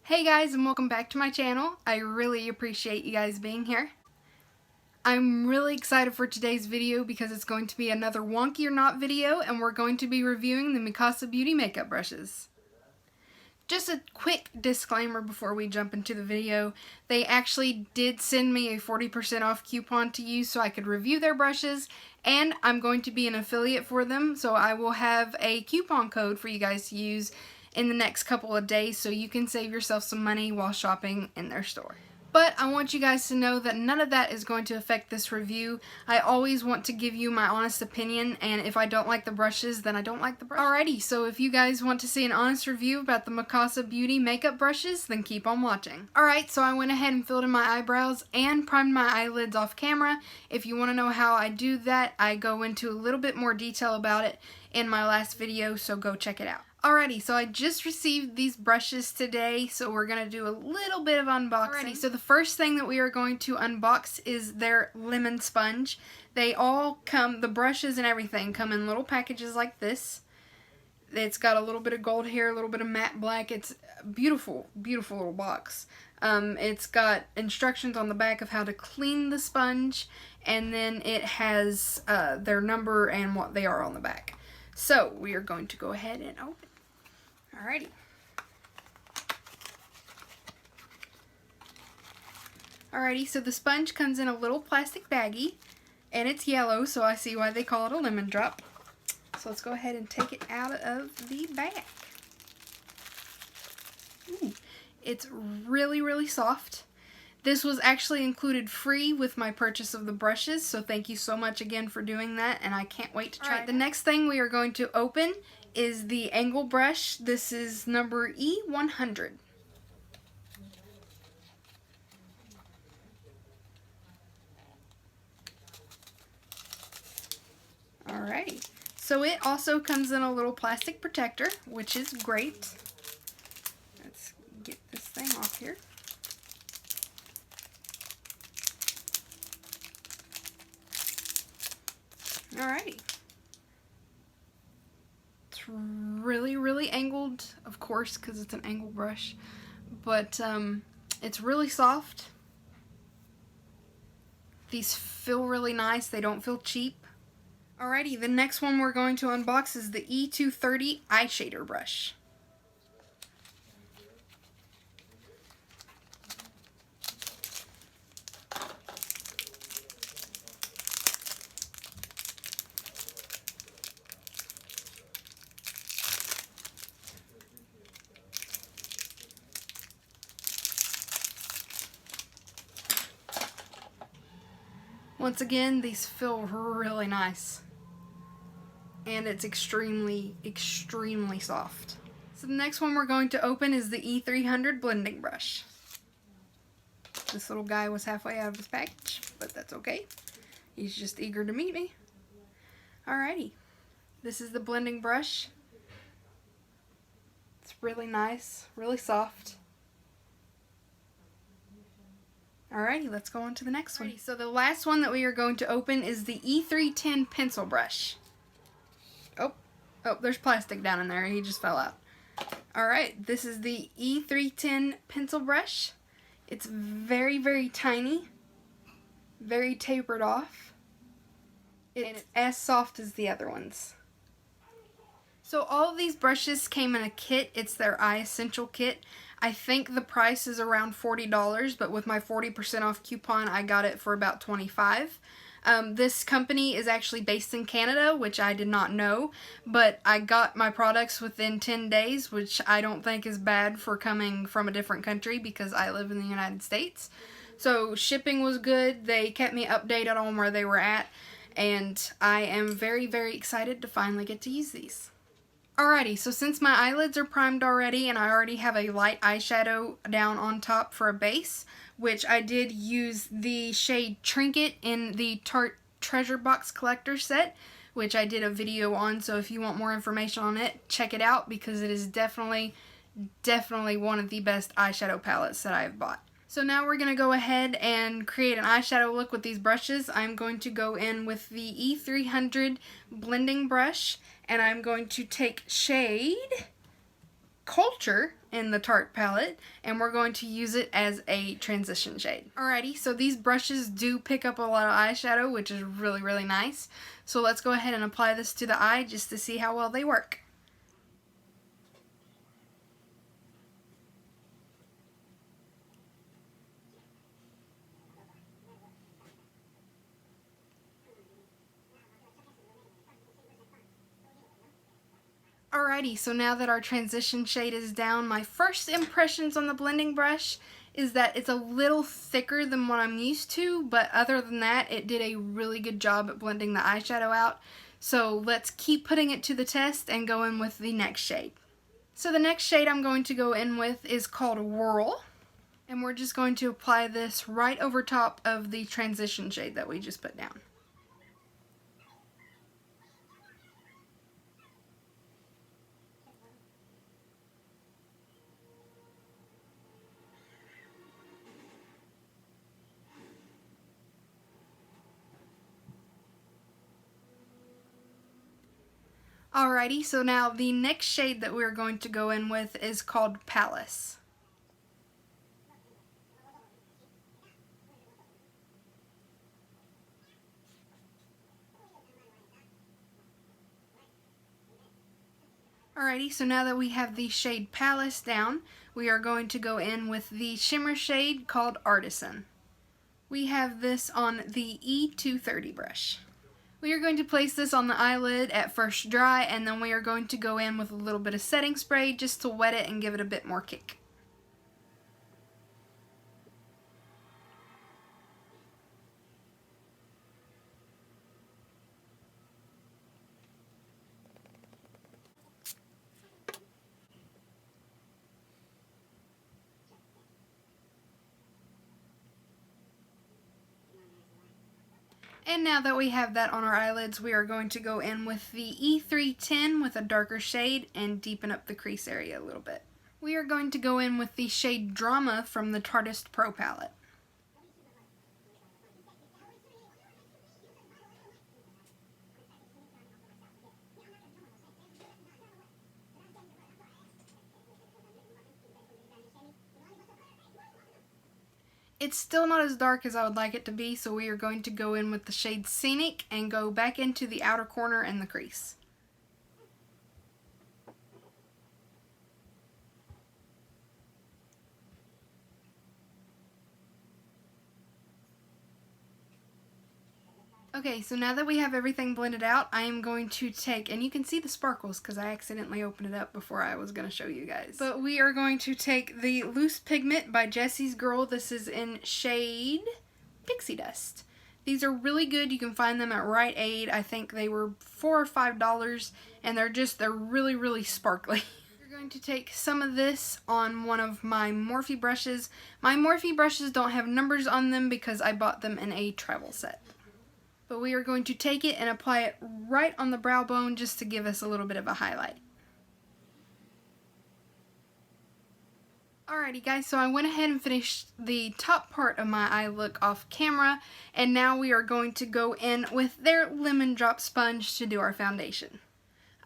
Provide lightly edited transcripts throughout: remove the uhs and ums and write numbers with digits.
Hey guys, and welcome back to my channel. I really appreciate you guys being here. I'm really excited for today's video because it's going to be another Wonky or Not video, and we're going to be reviewing the Mikasa Beauty makeup brushes. Just a quick disclaimer before we jump into the video. They actually did send me a 40% off coupon to use so I could review their brushes, and I'm going to be an affiliate for them, so I will have a coupon code for you guys to use in the next couple of days so you can save yourself some money while shopping in their store. But I want you guys to know that none of that is going to affect this review. I always want to give you my honest opinion, and if I don't like the brushes, then I don't like the brushes. Alrighty, so if you guys want to see an honest review about the Mikasa Beauty makeup brushes, then keep on watching. Alright, so I went ahead and filled in my eyebrows and primed my eyelids off camera. If you want to know how I do that, I go into a little bit more detail about it in my last video, so go check it out. Alrighty, so I just received these brushes today, so we're going to do a little bit of unboxing. Alrighty, so the first thing that we are going to unbox is their lemon sponge. They all come, the brushes and everything come in little packages like this. It's got a little bit of gold here, a little bit of matte black. It's a beautiful, beautiful little box. It's got instructions on the back of how to clean the sponge, and then it has their number and what they are on the back. So we are going to go ahead and open. Alrighty. Alrighty, so the sponge comes in a little plastic baggie, and it's yellow, so I see why they call it a lemon drop. So let's go ahead and take it out of the bag. Ooh, it's really, really soft. This was actually included free with my purchase of the brushes, so thank you so much again for doing that, and I can't wait to try it. The next thing we are going to open is the angle brush. This is number E100. Alrighty, so it also comes in a little plastic protector, which is great. Let's get this thing off here. Alrighty. It's really, really angled, of course, because it's an angle brush, but it's really soft. These feel really nice. They don't feel cheap. Alrighty, the next one we're going to unbox is the E230 eye shader brush. Once again, these feel really nice, and it's extremely, extremely soft. So the next one we're going to open is the E300 blending brush. This little guy was halfway out of his package, but that's okay. He's just eager to meet me. Alrighty, this is the blending brush. It's really nice, really soft. Alrighty, let's go on to the next one. So the last one that we are going to open is the E310 pencil brush. Oh, there's plastic down in there. He just fell out. Alright, this is the E310 pencil brush. It's very, very tiny. Very tapered off. It's as soft as the other ones. So all of these brushes came in a kit. It's their Eye Essential kit. I think the price is around $40, but with my 40% off coupon, I got it for about $25. This company is actually based in Canada, which I did not know, but I got my products within 10 days, which I don't think is bad for coming from a different country because I live in the United States. So shipping was good. They kept me updated on where they were at, and I am very, very excited to finally get to use these. Alrighty, so since my eyelids are primed already and I already have a light eyeshadow down on top for a base, which I did use the shade Trinket in the Tarte Treasure Box Collector set, which I did a video on, so if you want more information on it, check it out because it is definitely one of the best eyeshadow palettes that I've bought. So now we're going to go ahead and create an eyeshadow look with these brushes. I'm going to go in with the E300 blending brush, and I'm going to take shade Culture in the Tarte palette, and we're going to use it as a transition shade. Alrighty, so these brushes do pick up a lot of eyeshadow, which is really, really nice. So let's go ahead and apply this to the eye just to see how well they work. Alrighty, so now that our transition shade is down, my first impressions on the blending brush is that it's a little thicker than what I'm used to, but other than that, it did a really good job at blending the eyeshadow out. So let's keep putting it to the test and go in with the next shade. So the next shade I'm going to go in with is called Whirl, and we're just going to apply this right over top of the transition shade that we just put down. Alrighty, so now the next shade that we're going to go in with is called Palace. Alrighty, so now that we have the shade Palace down, we are going to go in with the shimmer shade called Artisan. We have this on the E230 brush. We are going to place this on the eyelid at first dry, and then we are going to go in with a little bit of setting spray just to wet it and give it a bit more kick. And now that we have that on our eyelids, we are going to go in with the E310 with a darker shade and deepen up the crease area a little bit. We are going to go in with the shade Drama from the Tarte Pro palette. It's still not as dark as I would like it to be, so we are going to go in with the shade Scenic and go back into the outer corner and the crease. Okay, so now that we have everything blended out, I am going to take, and you can see the sparkles because I accidentally opened it up before I was going to show you guys. But we are going to take the Loose Pigment by Jessie's Girl. This is in shade Pixie Dust. These are really good. You can find them at Rite Aid. I think they were $4 or $5, and they're really, really sparkly. We're going to take some of this on one of my Morphe brushes. My Morphe brushes don't have numbers on them because I bought them in a travel set. But we are going to take it and apply it right on the brow bone just to give us a little bit of a highlight. Alrighty guys, so I went ahead and finished the top part of my eye look off camera, and now we are going to go in with their Lemon Drop sponge to do our foundation.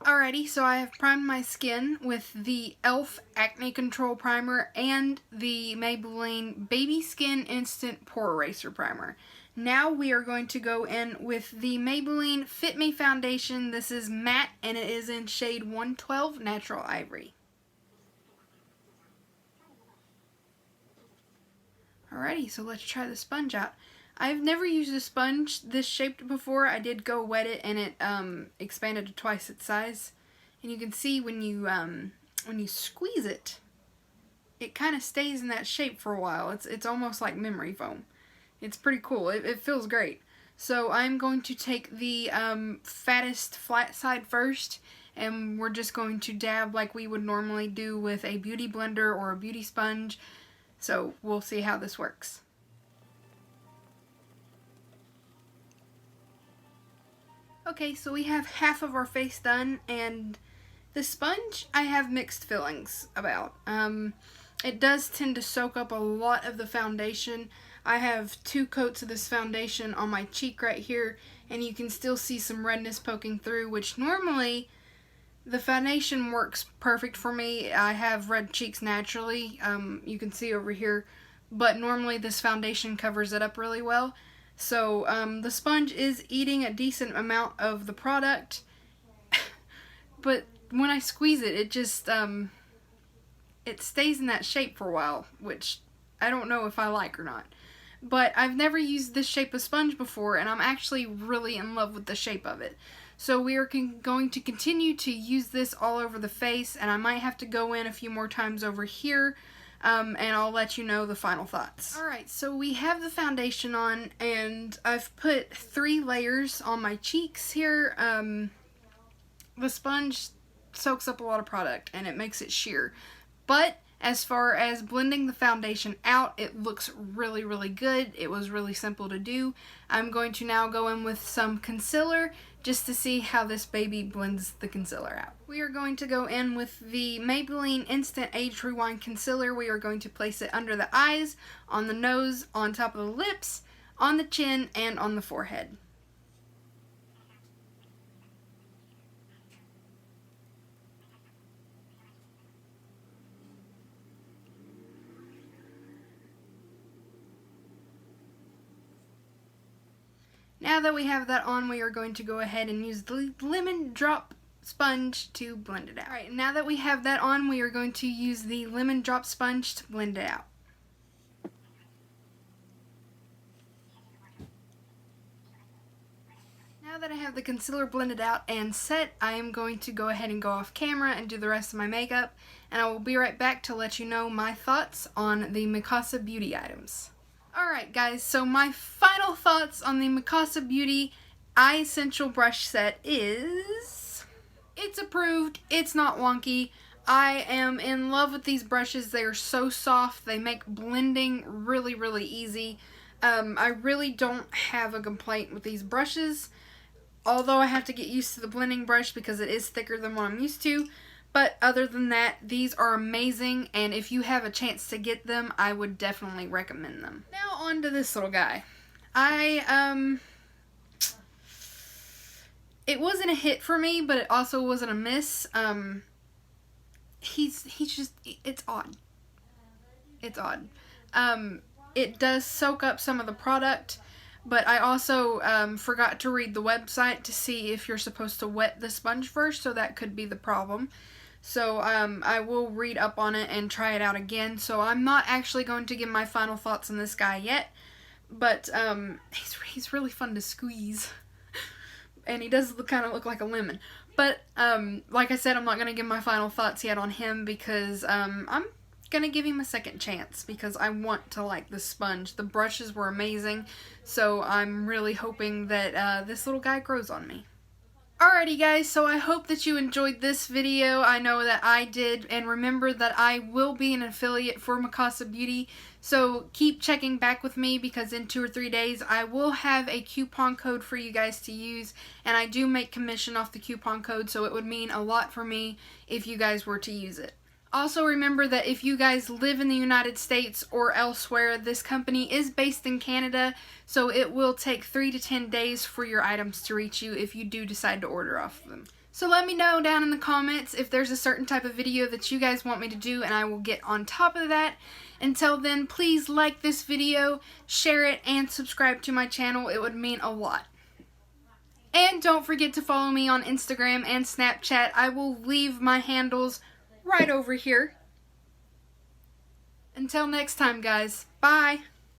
Alrighty, so I have primed my skin with the e.l.f. Acne Control Primer and the Maybelline Baby Skin Instant Pore Eraser Primer. Now we are going to go in with the Maybelline Fit Me Foundation. This is matte and it is in shade 112 Natural Ivory. Alrighty, so let's try the sponge out. I've never used a sponge this shaped before. I did go wet it and it expanded to twice its size. And you can see when you squeeze it, it kind of stays in that shape for a while. It's almost like memory foam. It's pretty cool. It feels great. So I'm going to take the fattest flat side first, and we're just going to dab like we would normally do with a beauty blender or a beauty sponge. So we'll see how this works. Okay, so we have half of our face done, and the sponge I have mixed feelings about. It does tend to soak up a lot of the foundation. I have 2 coats of this foundation on my cheek right here, and you can still see some redness poking through, which normally The foundation works perfect for me. I have red cheeks naturally, you can see over here, but normally this foundation covers it up really well. So the sponge is eating a decent amount of the product, but when I squeeze it, it just, it stays in that shape for a while, which I don't know if I like or not. But I've never used this shape of sponge before, and I'm actually really in love with the shape of it. So we are going to continue to use this all over the face, and I might have to go in a few more times over here, and I'll let you know the final thoughts. Alright, so we have the foundation on, and I've put 3 layers on my cheeks here. The sponge soaks up a lot of product, and it makes it sheer. But as far as blending the foundation out, it looks really, really good. It was really simple to do. I'm going to now go in with some concealer just to see how this baby blends the concealer out. We are going to go in with the Maybelline Instant Age Rewind Concealer. We are going to place it under the eyes, on the nose, on top of the lips, on the chin, and on the forehead. Now that we have that on, we are going to go ahead and use the lemon drop sponge to blend it out. Alright, now that we have that on, we are going to use the lemon drop sponge to blend it out. Now that I have the concealer blended out and set, I am going to go ahead and go off camera and do the rest of my makeup, and I will be right back to let you know my thoughts on the Mikasa beauty items. Alright guys, so my final thoughts on the Mikasa Beauty Eye Essential Brush Set is... it's approved, it's not wonky. I am in love with these brushes. They are so soft, they make blending really, really easy. I really don't have a complaint with these brushes, although I have to get used to the blending brush because it is thicker than what I'm used to. But other than that, these are amazing, and if you have a chance to get them, I would definitely recommend them. Now on to this little guy. It wasn't a hit for me, but it also wasn't a miss. He's just, it's odd. It's odd. It does soak up some of the product, but I also forgot to read the website to see if you're supposed to wet the sponge first, so that could be the problem. So I will read up on it and try it out again. So I'm not actually going to give my final thoughts on this guy yet, but he's really fun to squeeze, and he does kind of look like a lemon. But like I said, I'm not going to give my final thoughts yet on him because I'm going to give him a second chance because I want to like the sponge. The brushes were amazing, so I'm really hoping that this little guy grows on me. Alrighty guys, so I hope that you enjoyed this video. I know that I did, and remember that I will be an affiliate for Mikasa Beauty, so keep checking back with me because in 2 or 3 days I will have a coupon code for you guys to use, and I do make commission off the coupon code, so it would mean a lot for me if you guys were to use it. Also remember that if you guys live in the United States or elsewhere, this company is based in Canada, so it will take 3 to 10 days for your items to reach you if you do decide to order off of them. So let me know down in the comments if there's a certain type of video that you guys want me to do, and I will get on top of that. Until then, please like this video, share it, and subscribe to my channel. It would mean a lot. And don't forget to follow me on Instagram and Snapchat. I will leave my handles right over here. Until next time, guys. Bye.